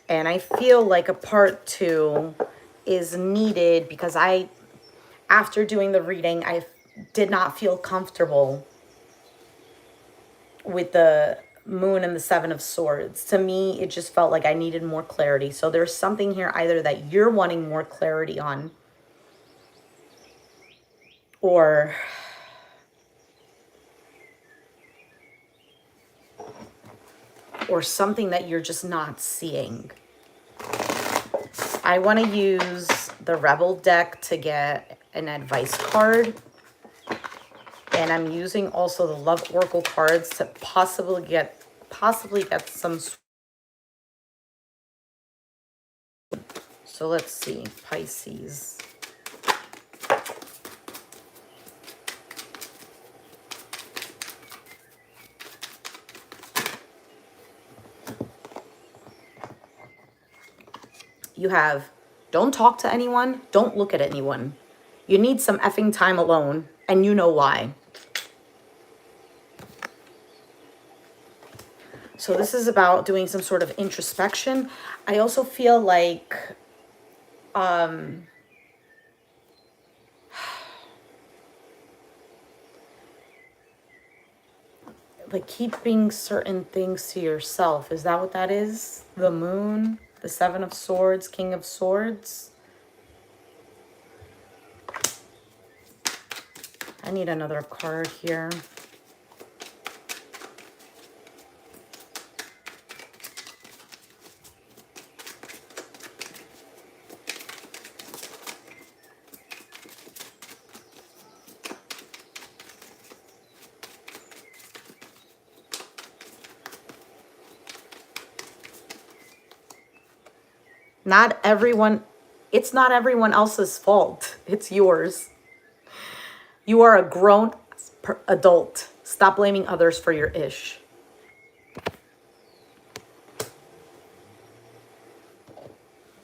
And I feel like a part 2 is needed because after doing the reading, I did not feel comfortable with the moon and the 7 of Swords. To me, it just felt like I needed more clarity. So there's something here either that you're wanting more clarity on, or something that you're just not seeing. I want to use the Rebel deck to get an advice card. And I'm using also the Love Oracle cards to possibly get some. So let's see, Pisces. You have, don't talk to anyone, don't look at anyone. You need some effing time alone, and you know why. So this is about doing some sort of introspection. I also feel like keeping certain things to yourself. Is that what that is? The moon, the 7 of Swords, King of Swords. I need another card here. Not everyone, it's not everyone else's fault. It's yours. You are a grown adult. Stop blaming others for your ish.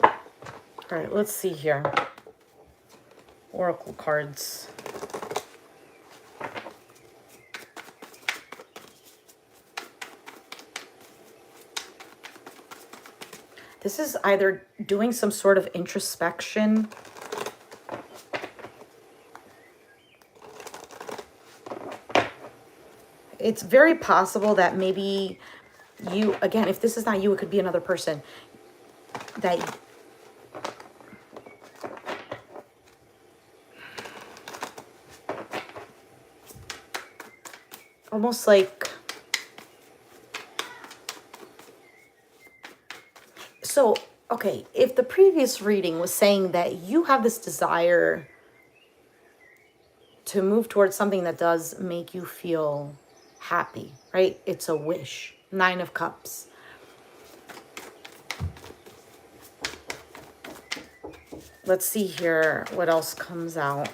All right, let's see here. Oracle cards. This is either doing some sort of introspection. It's very possible that maybe you, again, if this is not you, it could be another person, that almost like, so, okay, if the previous reading was saying that you have this desire to move towards something that does make you feel happy, right? It's a wish. 9 of Cups. Let's see here what else comes out.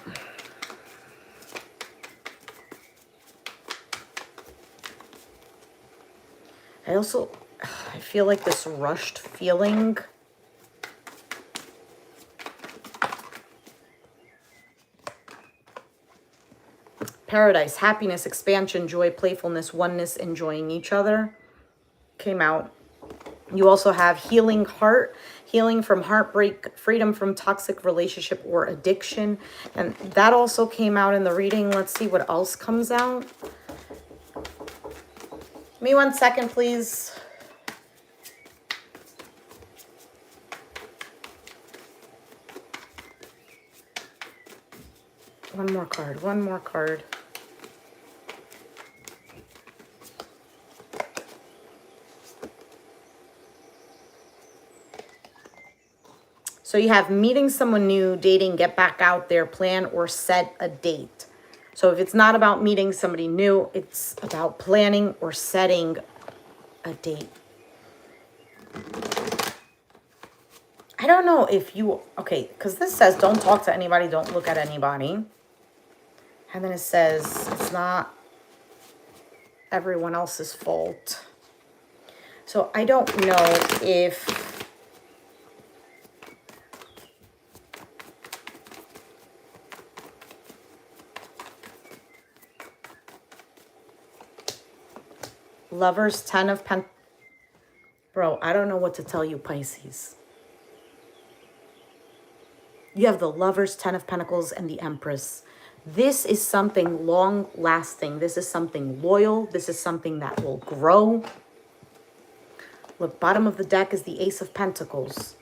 I feel like this rushed feeling. Paradise, happiness, expansion, joy, playfulness, oneness, enjoying each other came out. You also have healing heart, healing from heartbreak, freedom from toxic relationship or addiction. And that also came out in the reading. Let's see what else comes out. Give me 1 second, please. One more card, one more card. So you have meeting someone new, dating, get back out there, plan or set a date. So if it's not about meeting somebody new, it's about planning or setting a date. I don't know if you, okay, because this says don't talk to anybody, don't look at anybody. And then it says it's not everyone else's fault. So I don't know if Lovers, 10 of Pentacles. Bro, I don't know what to tell you, Pisces. You have the Lovers, Ten of Pentacles, and the Empress. This is something long lasting. This is something loyal. This is something that will grow. Look, bottom of the deck is the Ace of Pentacles.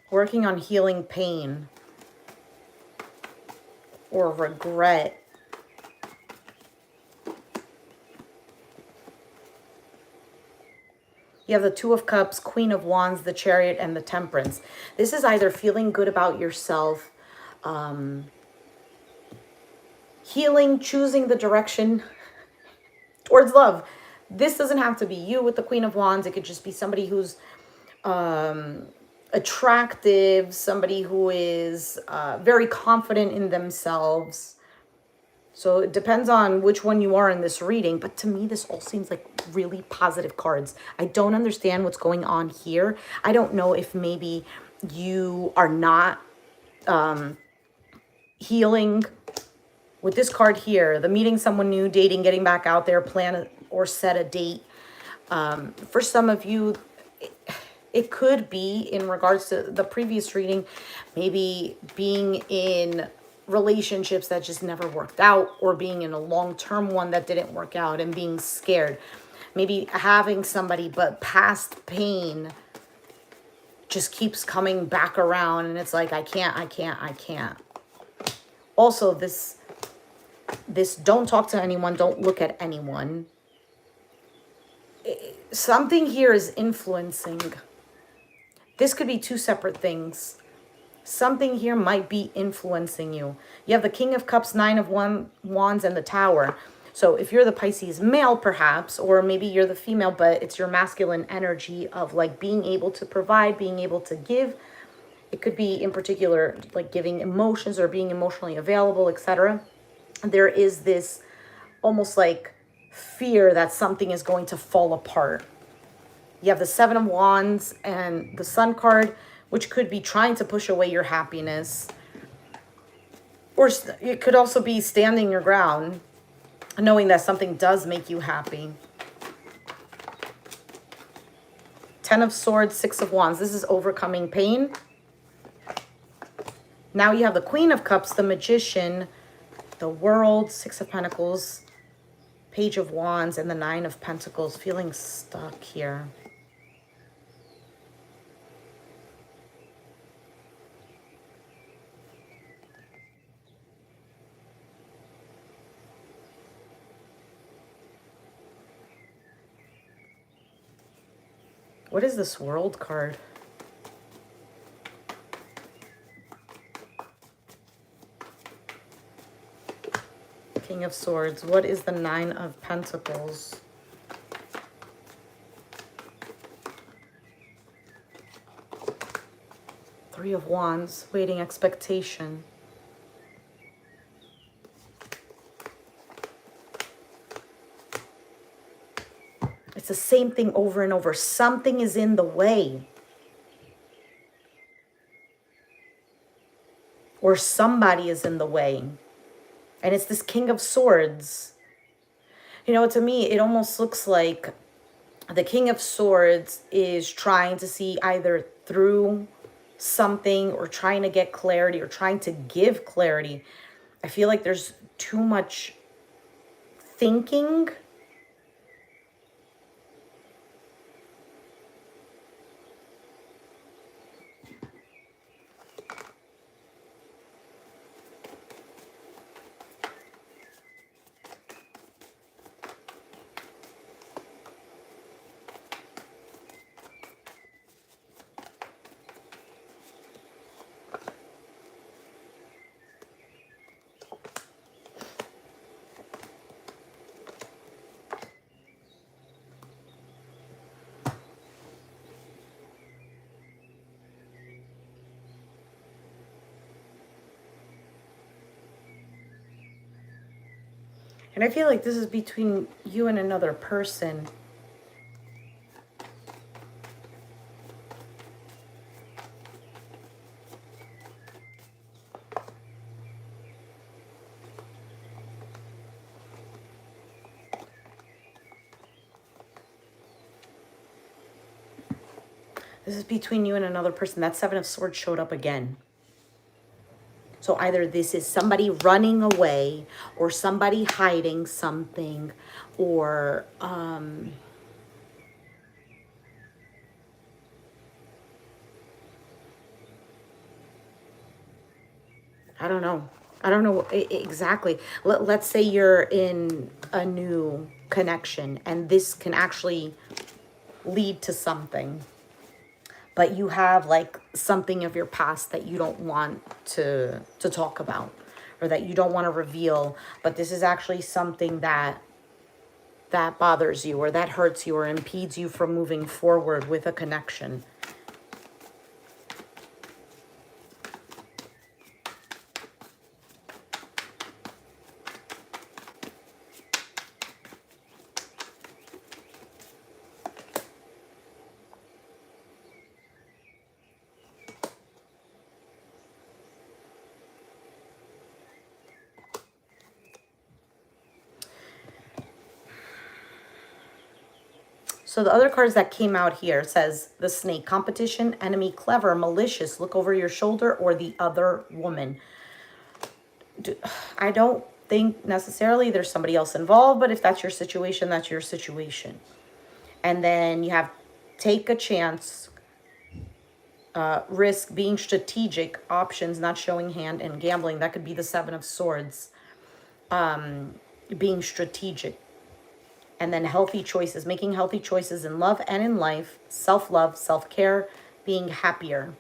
Working on healing pain or regret. You have the Two of Cups, Queen of Wands, the Chariot, and the Temperance. This is either feeling good about yourself, healing, choosing the direction towards love. This doesn't have to be you with the Queen of Wands. It could just be somebody who's attractive, somebody who is very confident in themselves. So it depends on which one you are in this reading. But to me, this all seems like really positive cards. I don't understand what's going on here. I don't know if maybe you are not healing. With this card here, the meeting someone new, dating, getting back out there, plan or set a date. For some of you, it could be in regards to the previous reading, maybe being in relationships that just never worked out, or being in a long-term one that didn't work out and being scared. Maybe having somebody, but past pain just keeps coming back around and it's like, I can't. Also, this don't talk to anyone, don't look at anyone. Something here is influencing. This could be two separate things. Something here might be influencing you. You have the King of Cups, Nine of Wands, and the Tower. So if you're the Pisces male, perhaps, or maybe you're the female, but it's your masculine energy of like being able to provide, being able to give. It could be in particular like giving emotions or being emotionally available, etc. There is this almost like fear that something is going to fall apart. You have the Seven of Wands and the Sun card, which could be trying to push away your happiness. Or it could also be standing your ground, knowing that something does make you happy. Ten of Swords, Six of Wands. This is overcoming pain. Now you have the Queen of Cups, the Magician, the World, Six of Pentacles, Page of Wands, and the Nine of Pentacles. Feeling stuck here. What is this World card? King of Swords. What is the Nine of Pentacles? Three of Wands. Waiting expectation. It's the same thing over and over. Something is in the way. Or somebody is in the way. And it's this King of Swords. You know, to me, it almost looks like the King of Swords is trying to see either through something or trying to get clarity or trying to give clarity. I feel like there's too much thinking. And I feel like this is between you and another person. This is between you and another person. That Seven of Swords showed up again. So either this is somebody running away or somebody hiding something, or I don't know. I don't know exactly. Let's say you're in a new connection and this can actually lead to something, but you have like something of your past that you don't want to talk about, or that you don't want to reveal, but this is actually something that bothers you, or that hurts you, or impedes you from moving forward with a connection. So the other cards that came out here says the snake, competition, enemy, clever, malicious, look over your shoulder, or the other woman. I don't think necessarily there's somebody else involved, but if that's your situation, that's your situation. And then you have take a chance, risk, being strategic, options, not showing hand, and gambling. That could be the Seven of Swords, being strategic. And then healthy choices, making healthy choices in love and in life, self-love, self-care, being happier.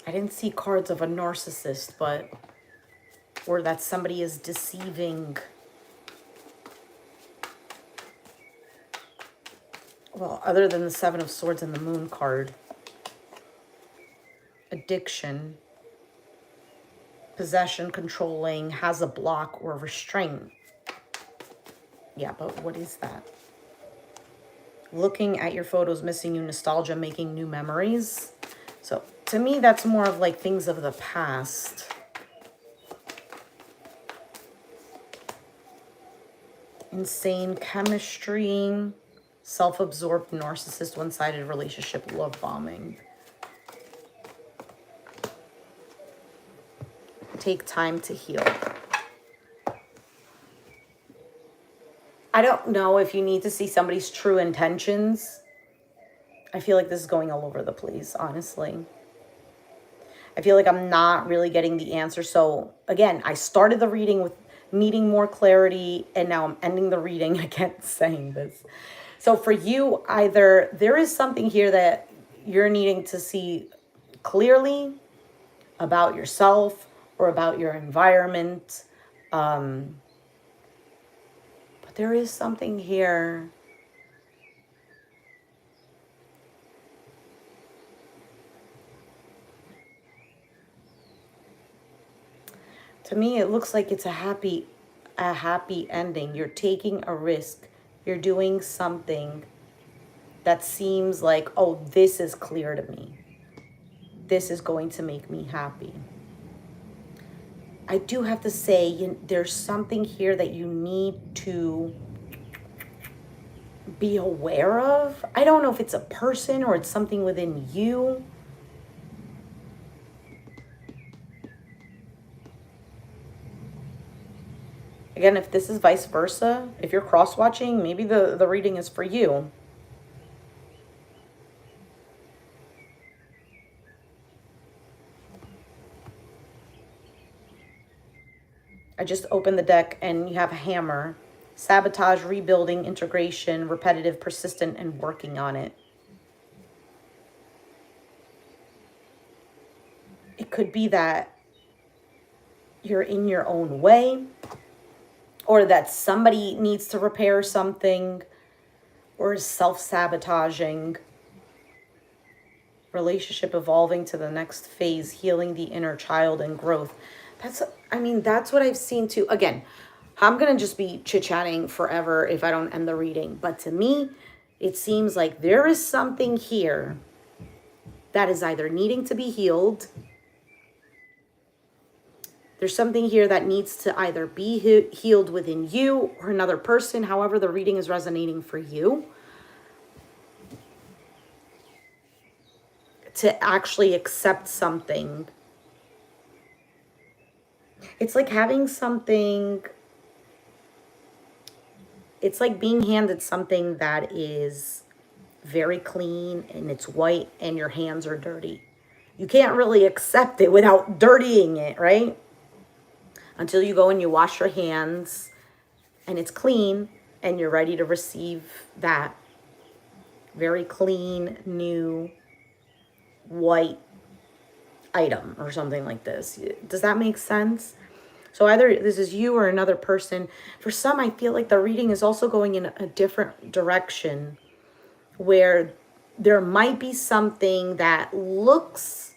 I didn't see cards of a narcissist, but, or that somebody is deceiving. Well, other than the Seven of Swords and the Moon card. Addiction, possession, controlling, has a block or restraint. Yeah, but what is that? Looking at your photos, missing you, nostalgia, making new memories. So to me, that's more of like things of the past. Insane chemistry, self-absorbed narcissist, one-sided relationship, love bombing. Take time to heal. I don't know if you need to see somebody's true intentions. I feel like this is going all over the place, honestly. I feel like I'm not really getting the answer. So again, I started the reading with needing more clarity, and now I'm ending the reading again saying this. So for you, either there is something here that you're needing to see clearly about yourself or about your environment. But there is something here. To me, it looks like it's a happy ending. You're taking a risk. You're doing something that seems like, oh, this is clear to me. This is going to make me happy. I do have to say, there's something here that you need to be aware of. I don't know if it's a person or it's something within you. Again, if this is vice versa, if you're cross-watching, maybe the reading is for you. I just opened the deck and you have a hammer. Sabotage, rebuilding, integration, repetitive, persistent, and working on it. could be that you're in your own way, or that somebody needs to repair something, or is self-sabotaging. Relationship evolving to the next phase, healing the inner child and growth. That's what I've seen too. Again, I'm going to just be chit-chatting forever if I don't end the reading. But to me, it seems like there is something here that is either needing to be healed. There's something here that needs to either be healed within you or another person, however the reading is resonating for you, to actually accept something. It's like having something, it's like being handed something that is very clean and it's white and your hands are dirty. You can't really accept it without dirtying it, right? Until you go and you wash your hands and it's clean and you're ready to receive that very clean, new, white item or something like this. Does that make sense? So either this is you or another person. For some, I feel like the reading is also going in a different direction, where there might be something that looks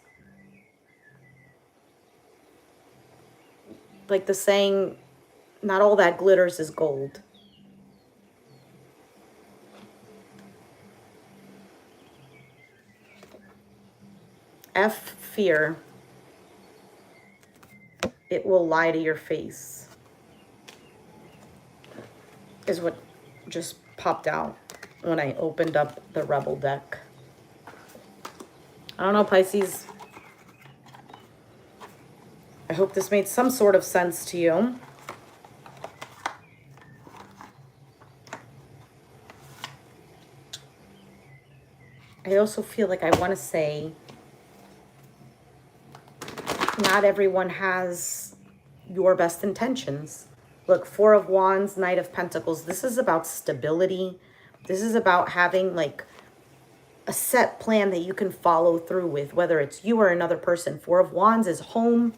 like the saying, not all that glitters is gold. F, fear. It will lie to your face, is what just popped out when I opened up the Rebel deck. I don't know, Pisces. I hope this made some sort of sense to you. I also feel like I want to say, not everyone has your best intentions. Look, Four of Wands, Knight of Pentacles. This is about stability. This is about having like a set plan that you can follow through with, whether it's you or another person. Four of Wands is home.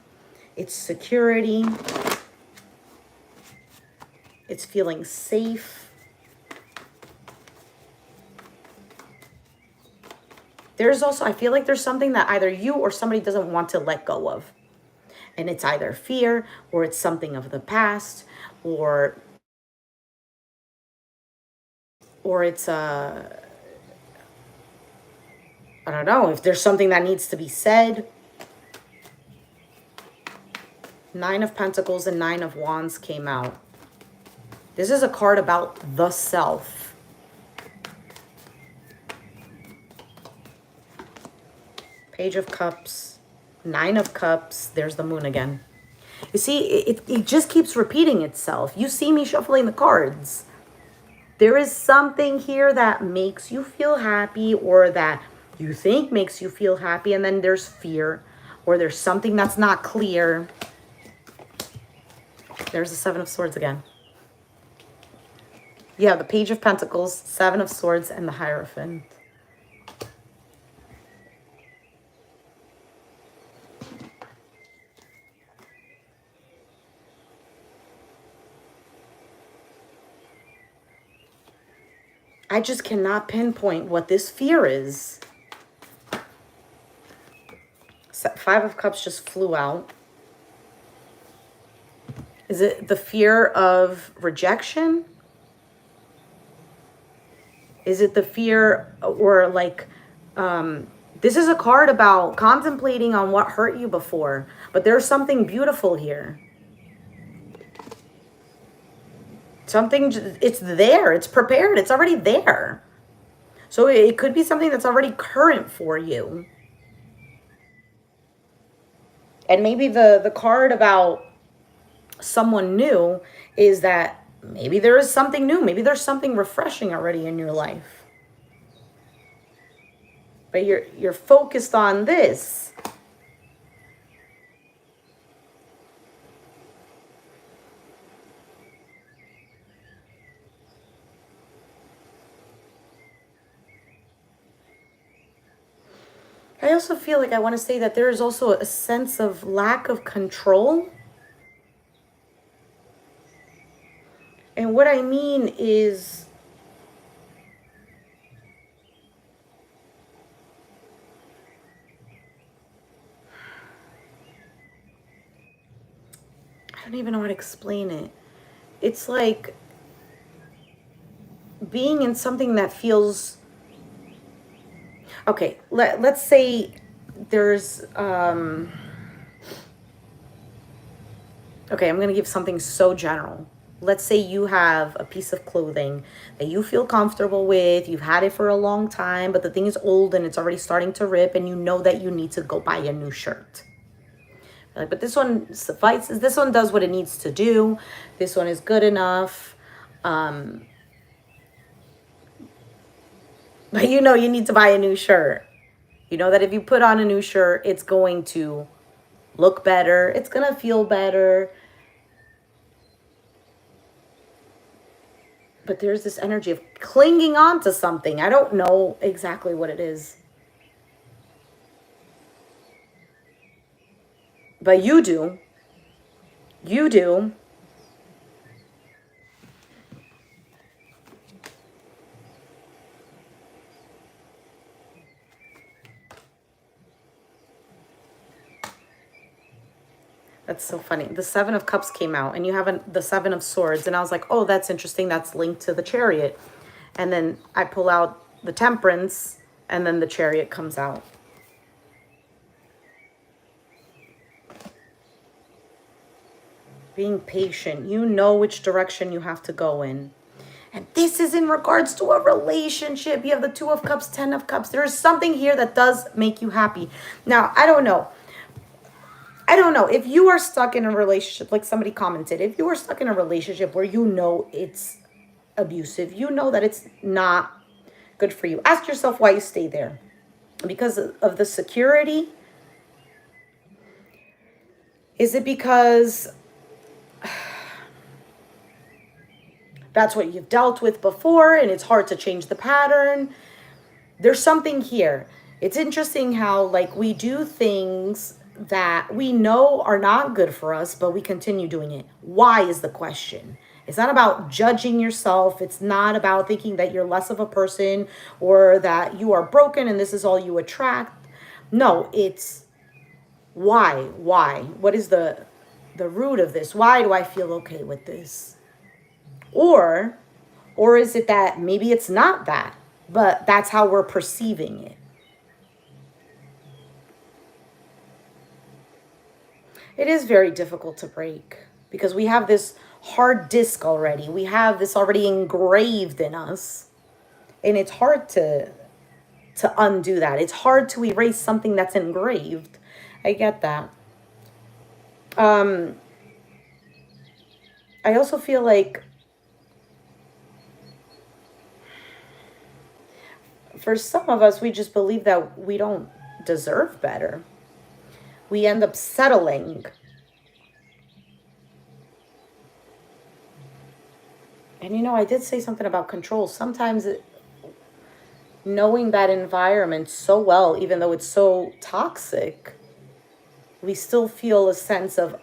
It's security. It's feeling safe. There's also, I feel like there's something that either you or somebody doesn't want to let go of. And it's either fear, or it's something of the past, or it's I don't know, if there's something that needs to be said. Nine of Pentacles and Nine of Wands came out. This is a card about the self. Page of Cups, Nine of Cups. There's the Moon again. You see, it just keeps repeating itself. You see me shuffling the cards. There is something here that makes you feel happy, or that you think makes you feel happy, and then there's fear, or there's something that's not clear. There's the Seven of Swords again. Yeah, the Page of Pentacles, Seven of Swords, and the Hierophant. I just cannot pinpoint what this fear is. Five of Cups just flew out. Is it the fear of rejection? Is it the fear, or like, this is a card about contemplating on what hurt you before, but there's something beautiful here. Something, it's there, it's prepared, it's already there. So it could be something that's already current for you. And maybe the card about someone new is that maybe there is something new. Maybe there's something refreshing already in your life. But you're focused on this. I also feel like I want to say that there is also a sense of lack of control. And what I mean is, I don't even know how to explain it. It's like being in something that feels, okay, let's say there's, okay, I'm going to give something so general. Let's say you have a piece of clothing that you feel comfortable with. You've had it for a long time, but the thing is old and it's already starting to rip, and you know that you need to go buy a new shirt. Like, but this one suffices. This one does what it needs to do. This one is good enough. But you know you need to buy a new shirt. You know that if you put on a new shirt, it's going to look better. It's going to feel better. But there's this energy of clinging on to something. I don't know exactly what it is. But you do. You do. That's so funny. The Seven of Cups came out, and you have the Seven of Swords. And I was like, oh, that's interesting. That's linked to the Chariot. And then I pull out the Temperance, and then the Chariot comes out. Being patient. You know which direction you have to go in. And this is in regards to a relationship. You have the Two of Cups, Ten of Cups. There is something here that does make you happy. Now, I don't know. If you are stuck in a relationship, like somebody commented, if you are stuck in a relationship where you know it's abusive, you know that it's not good for you, ask yourself why you stay there. Because of the security? Is it because that's what you've dealt with before and it's hard to change the pattern? There's something here. It's interesting how, like, we do things that we know are not good for us, but we continue doing it. Why is the question. It's not about judging yourself. It's not about thinking that you're less of a person or that you are broken and this is all you attract. No, it's why? What is the root of this? Why do I feel okay with this? Or is it that maybe it's not that, but that's how we're perceiving it? It is very difficult to break because we have this hard disk already. We have this already engraved in us. And it's hard to undo that. It's hard to erase something that's engraved. I get that. I also feel like for some of us, we just believe that we don't deserve better. We end up settling. And you know, I did say something about control. Sometimes knowing that environment so well, even though it's so toxic, we still feel a sense of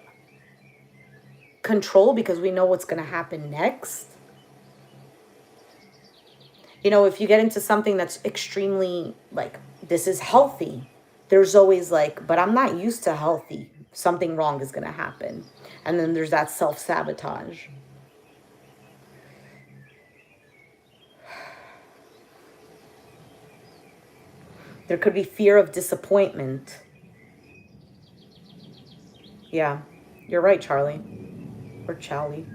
control because we know what's going to happen next. You know, if you get into something that's extremely, like, this is healthy, there's always like, but I'm not used to healthy. Something wrong is going to happen. And then there's that self-sabotage. There could be fear of disappointment. Yeah, you're right, Charlie. Or Charlie.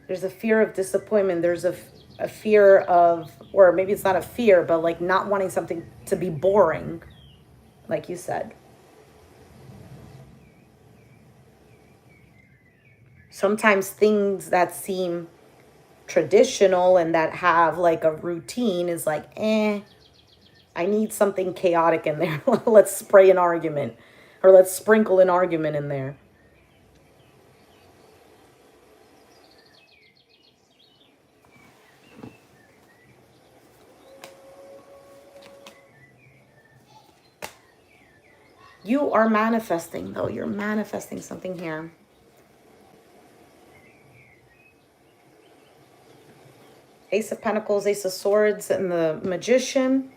There's a fear of disappointment. There's a fear of, or maybe it's not a fear, but like not wanting something to be boring, like you said. Sometimes things that seem traditional and that have like a routine is like, I need something chaotic in there. Let's spray an argument, or let's sprinkle an argument in there. You are manifesting, though. You're manifesting something here. Ace of Pentacles, Ace of Swords, and the Magician.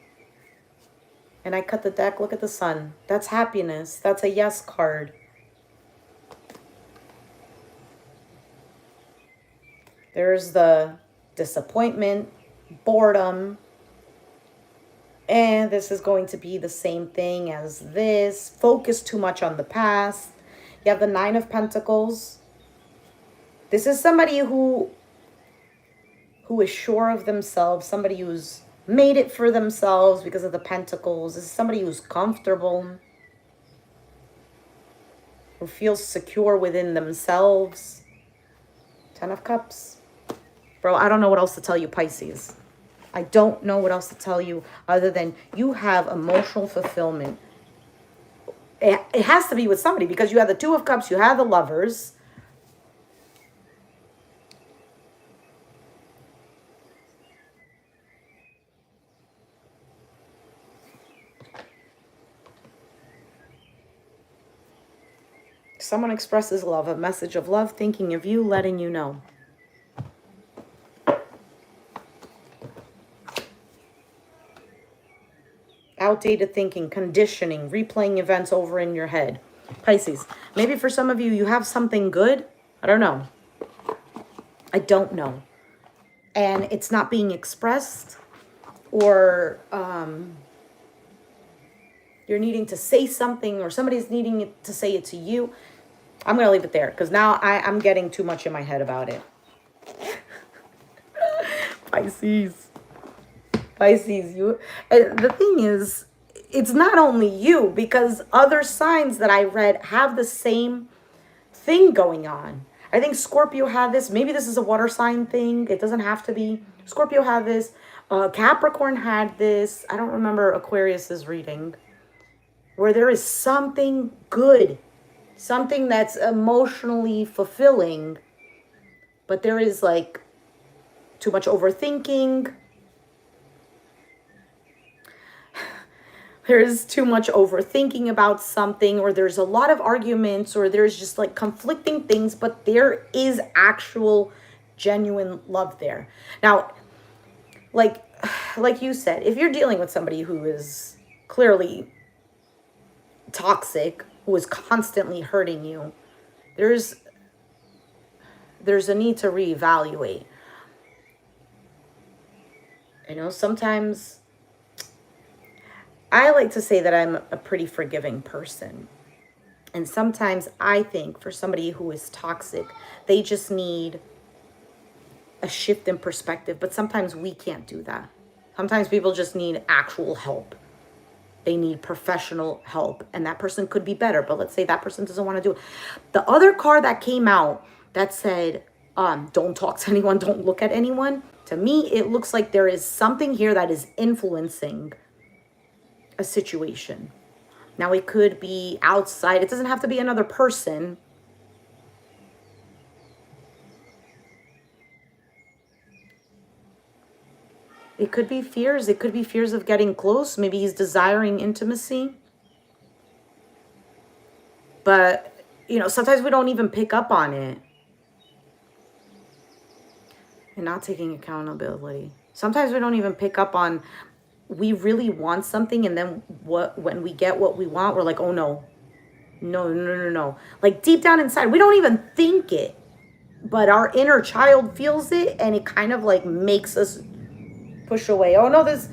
And I cut the deck. Look at the Sun. That's happiness. That's a yes card. There's the disappointment, boredom. And this is going to be the same thing as this. Focus too much on the past. You have the Nine of Pentacles. This is somebody who is sure of themselves. Somebody who's made it for themselves because of the Pentacles. This is somebody who's comfortable. Who feels secure within themselves. Ten of Cups. Bro, I don't know what else to tell you, Pisces. I don't know what else to tell you other than you have emotional fulfillment. It has to be with somebody because you have the Two of Cups, you have the Lovers. Someone expresses love, a message of love, thinking of you, letting you know. Outdated thinking, conditioning, replaying events over in your head. Pisces, maybe for some of you, you have something good. I don't know. I don't know. And it's not being expressed, or you're needing to say something, or somebody's needing to say it to you. I'm going to leave it there because now I'm getting too much in my head about it. Pisces. Pisces, the thing is, it's not only you, because other signs that I read have the same thing going on. I think Scorpio had this. Maybe this is a water sign thing. It doesn't have to be. Scorpio had this. Capricorn had this. I don't remember Aquarius's reading. Where there is something good. Something that's emotionally fulfilling. But there is like too much overthinking. There's too much overthinking about something, or there's a lot of arguments, or there's just like conflicting things, but there is actual genuine love there. Now, like you said, if you're dealing with somebody who is clearly toxic, who is constantly hurting you, there's a need to reevaluate. You know, sometimes I like to say that I'm a pretty forgiving person. And sometimes I think for somebody who is toxic, they just need a shift in perspective. But sometimes we can't do that. Sometimes people just need actual help. They need professional help. And that person could be better. But let's say that person doesn't want to do it. The other card that came out that said, don't talk to anyone, don't look at anyone. To me, it looks like there is something here that is influencing a situation. Now it could be outside. It doesn't have to be another person. It could be fears. It could be fears of getting close. Maybe he's desiring intimacy. But, you know, sometimes we don't even pick up on it. And not taking accountability. Sometimes we don't even pick up on, we really want something, and then when we get what we want, we're like, oh no. No. Like deep down inside, we don't even think it. But our inner child feels it, and it kind of like makes us push away. Oh no, this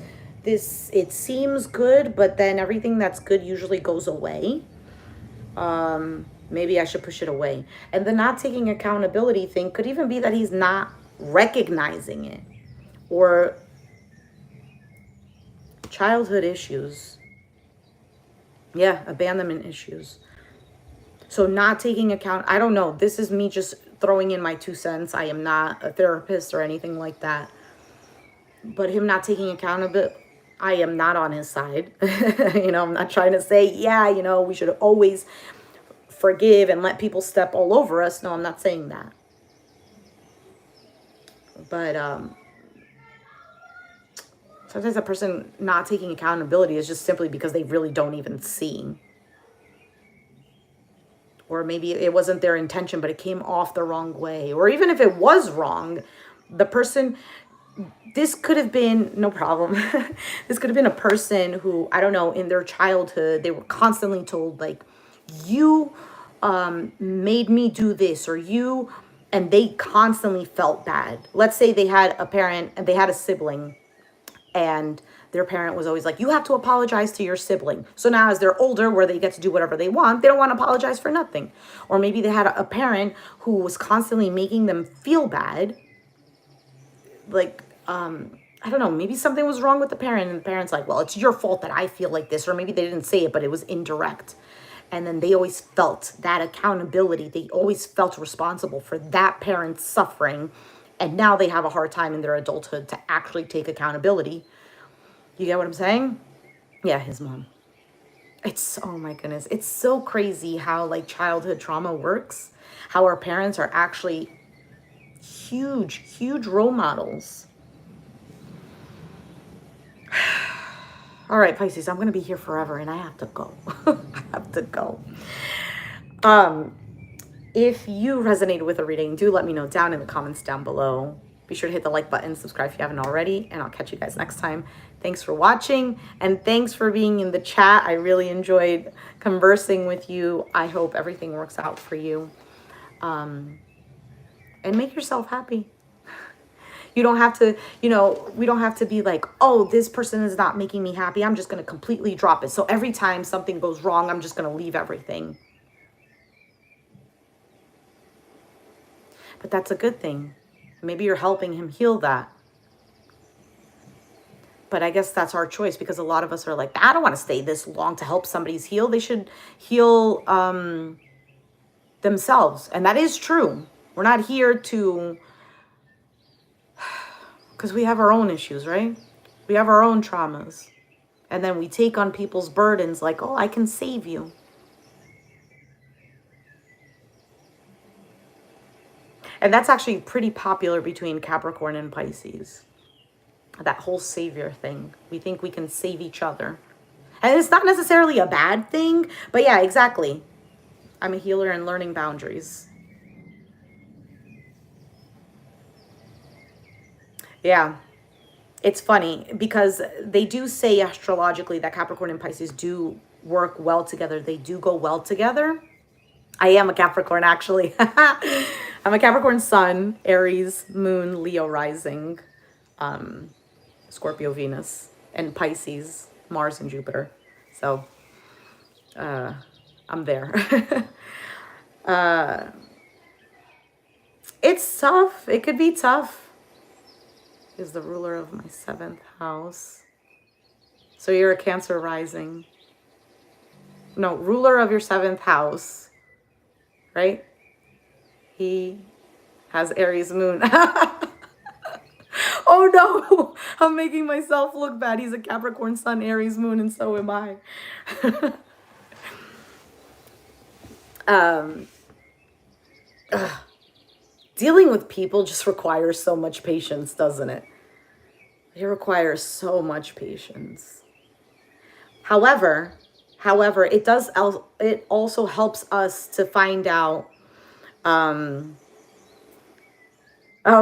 it seems good, but then everything that's good usually goes away. Maybe I should push it away. And the not taking accountability thing could even be that he's not recognizing it, or childhood issues. Yeah, abandonment issues. So not taking account, I don't know. This is me just throwing in my 2 cents. I am not a therapist or anything like that. But him not taking accountability, I am not on his side. You know, I'm not trying to say, yeah, you know, we should always forgive and let people step all over us. No, I'm not saying that. But sometimes a person not taking accountability is just simply because they really don't even see. or maybe it wasn't their intention, but it came off the wrong way. Or even if it was wrong, the person, this could have been, no problem. This could have been a person who, I don't know, in their childhood, they were constantly told, like, you made me do this, or you, and they constantly felt bad. Let's say they had a parent and they had a sibling, and their parent was always like, you have to apologize to your sibling. So now as they're older, where they get to do whatever they want, they don't want to apologize for nothing. Or maybe they had a parent who was constantly making them feel bad. Like, I don't know, maybe something was wrong with the parent, and the parent's like, well, it's your fault that I feel like this. Or maybe they didn't say it, but it was indirect. And then they always felt that accountability. They always felt responsible for that parent's suffering. And now they have a hard time in their adulthood to actually take accountability. You get what I'm saying? Yeah, his mom. It's, oh my goodness. It's so crazy how like childhood trauma works. How our parents are actually huge, huge role models. All right, Pisces, I'm going to be here forever and I have to go. I have to go. If you resonated with a reading, do let me know down in the comments down below. Be sure to hit the like button, subscribe if you haven't already, and I'll catch you guys next time. Thanks for watching, and thanks for being in the chat. I really enjoyed conversing with you. I hope everything works out for you. And make yourself happy. You don't have to, we don't have to be like, oh, this person is not making me happy. I'm just going to completely drop it. So every time something goes wrong, I'm just going to leave everything. But that's a good thing. Maybe you're helping him heal that. But I guess that's our choice, because a lot of us are like, I don't want to stay this long to help somebody's heal. They should heal themselves. And that is true. We're not here to, because we have our own issues, right? We have our own traumas. And then we take on people's burdens like, oh, I can save you. And that's actually pretty popular between Capricorn and Pisces. That whole savior thing. We think we can save each other. And it's not necessarily a bad thing, but yeah, exactly. I'm a healer and learning boundaries. Yeah. It's funny because they do say astrologically that Capricorn and Pisces do work well together. They do go well together. I am a Capricorn, actually. I'm a Capricorn sun, Aries, moon, Leo rising, Scorpio, Venus, and Pisces, Mars and Jupiter. So I'm there. It's tough. It could be tough. Is the ruler of my 7th house. So you're a Cancer rising. No, ruler of your 7th house. Right? He has Aries moon. Oh no, I'm making myself look bad. He's a Capricorn sun, Aries moon, and so am I. Dealing with people just requires so much patience, doesn't it? It requires so much patience. However, it also helps us to find out, oh,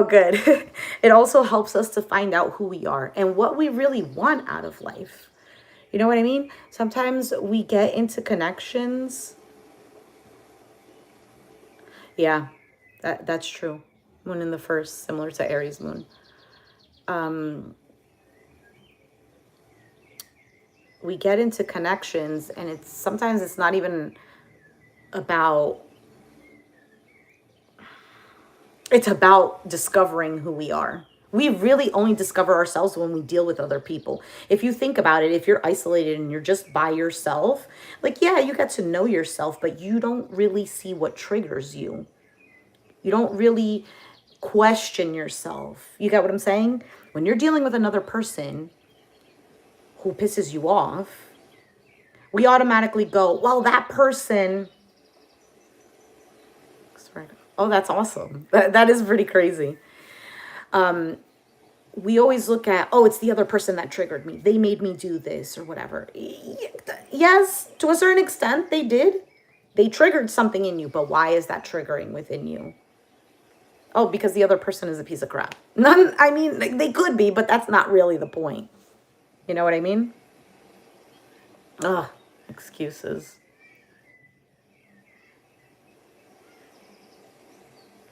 good. It also helps us to find out who we are and what we really want out of life. You know what I mean? Sometimes we get into connections. Yeah, that's true. Moon in the 1st, similar to Aries moon. We get into connections, and sometimes it's not even about, it's about discovering who we are. We really only discover ourselves when we deal with other people. If you think about it, if you're isolated and you're just by yourself, like, yeah, you get to know yourself, but you don't really see what triggers you. You don't really question yourself. You get what I'm saying? When you're dealing with another person who pisses you off, we automatically go, well, that person. Oh, that's awesome. That is pretty crazy. We always look at, oh, it's the other person that triggered me. They made me do this or whatever. Yes, to a certain extent, they did. They triggered something in you, but why is that triggering within you? Oh, because the other person is a piece of crap. None, I mean, like, they could be, but that's not really the point. You know what I mean? Ugh, excuses.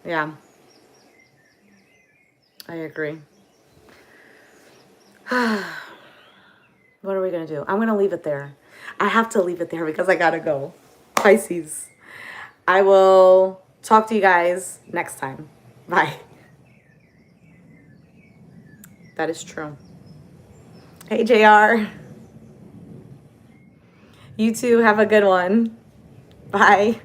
Yeah, I agree. What are we going to do? I'm going to leave it there. I have to leave it there because I got to go. Pisces. I will talk to you guys next time. Bye. That is true. Hey, JR. You too. Have a good one. Bye.